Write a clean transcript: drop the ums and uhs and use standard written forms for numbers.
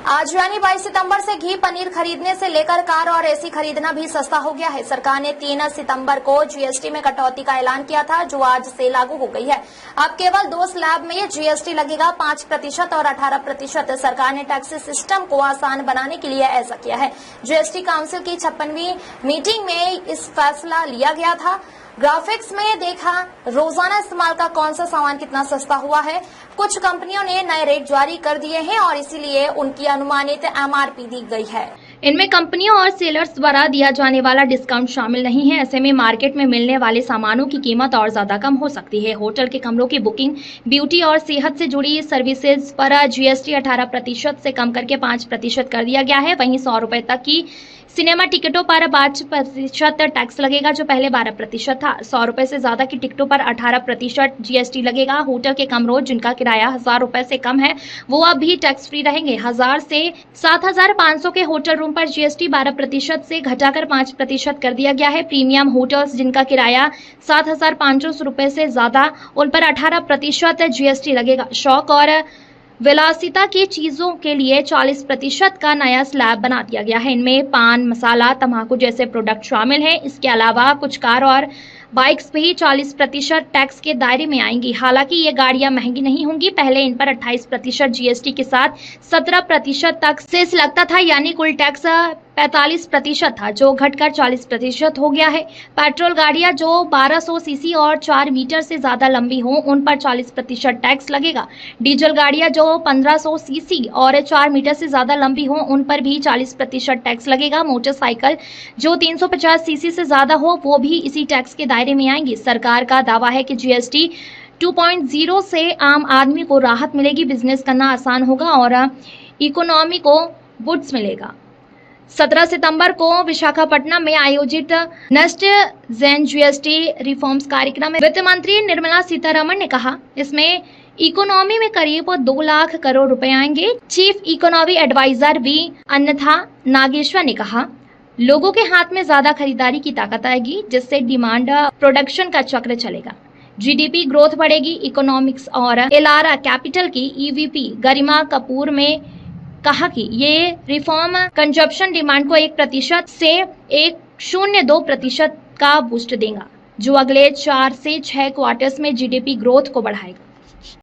आज यानी 22 सितंबर से घी पनीर खरीदने से लेकर कार और एसी खरीदना भी सस्ता हो गया है। सरकार ने 3 सितंबर को जीएसटी में कटौती का ऐलान किया था, जो आज से लागू हो गई है। अब केवल 2 स्लैब में ये जीएसटी लगेगा, 5% और 18%। सरकार ने टैक्स सिस्टम को आसान बनाने के लिए ऐसा किया है। जीएसटी काउंसिल की 56वीं मीटिंग में इस फैसला लिया गया था। ग्राफिक्स में देखा रोजाना इस्तेमाल का कौन सा सामान कितना सस्ता हुआ है। कुछ कंपनियों ने नए रेट जारी कर दिए हैं और इसीलिए उनकी अनुमानित एमआरपी दी गई है। इनमें कंपनियों और सेलर्स द्वारा दिया जाने वाला डिस्काउंट शामिल नहीं है। ऐसे में मार्केट में मिलने वाले सामानों की कीमत और ज्यादा कम हो सकती है। होटल के कमरों की बुकिंग, ब्यूटी और सेहत से जुड़ी सर्विसेज पर जीएसटी 18% से कम करके 5% कर दिया गया है। वहीं 100 रुपए तक की सिनेमा टिकटों पर 5% टैक्स लगेगा, जो पहले 12% था। 100 रुपए से ज्यादा की टिकटों पर 18% जीएसटी लगेगा। होटल के कमरों जिनका किराया 1000 रुपए से कम है, वो अब भी टैक्स फ्री रहेंगे। 1000 से 7500 के होटल रूम पर जीएसटी 12% से घटाकर 5% कर दिया गया है। प्रीमियम होटल्स जिनका किराया 7500 रुपए से ज्यादा, उन पर 18% जीएसटी लगेगा। शौक और विलासिता की चीजों के लिए 40% का नया स्लैब बना दिया गया है। इनमें पान मसाला, तंबाकू जैसे प्रोडक्ट शामिल हैं। इसके अलावा कुछ कार और बाइक्स भी 40% टैक्स के दायरे में आएंगी। हालांकि ये गाड़ियां महंगी नहीं होंगी। पहले इन पर 28% जीएसटी के साथ 17% तक सेस लगता था, यानी कुल टैक्स 45% था, जो घटकर 40% हो गया है। पेट्रोल गाड़ियां जो 1200 सीसी और 4 मीटर से ज्यादा लंबी हों, उन पर 40% टैक्स लगेगा। डीजल गाड़ियां जो 1500 सीसी और 4 मीटर से ज्यादा लंबी हों, उन पर भी 40% टैक्स लगेगा। मोटरसाइकिल जो 350 सीसी से ज्यादा हो, वो भी इसी टैक्स के दायरे में आएंगी। सरकार का दावा है कि जीएसटी 2.0 से आम आदमी को राहत मिलेगी, बिजनेस करना आसान होगा और इकोनॉमी को बूस्ट मिलेगा। 17 सितंबर को विशाखापट्टनम में आयोजित नेक्स्ट जेन जीएसटी रिफॉर्म्स कार्यक्रम में वित्त मंत्री निर्मला सीतारमण ने कहा, इसमें इकोनॉमी में करीब 2 लाख करोड़ रुपए आएंगे। चीफ इकोनॉमी एडवाइजर वी अन्यथा नागेश्वर ने कहा, लोगों के हाथ में ज्यादा खरीदारी की ताकत आएगी, जिससे डिमांड प्रोडक्शन का चक्र चलेगा। जीडीपी ग्रोथ बढ़ेगी। इकोनॉमिक्स और एलारा कैपिटल की ईवीपी गरिमा कपूर में कहा कि ये रिफॉर्म कंजप्शन डिमांड को 1% से 1.02% का बूस्ट देगा, जो अगले 4 से 6 क्वार्टर्स में जीडीपी ग्रोथ को बढ़ाएगा।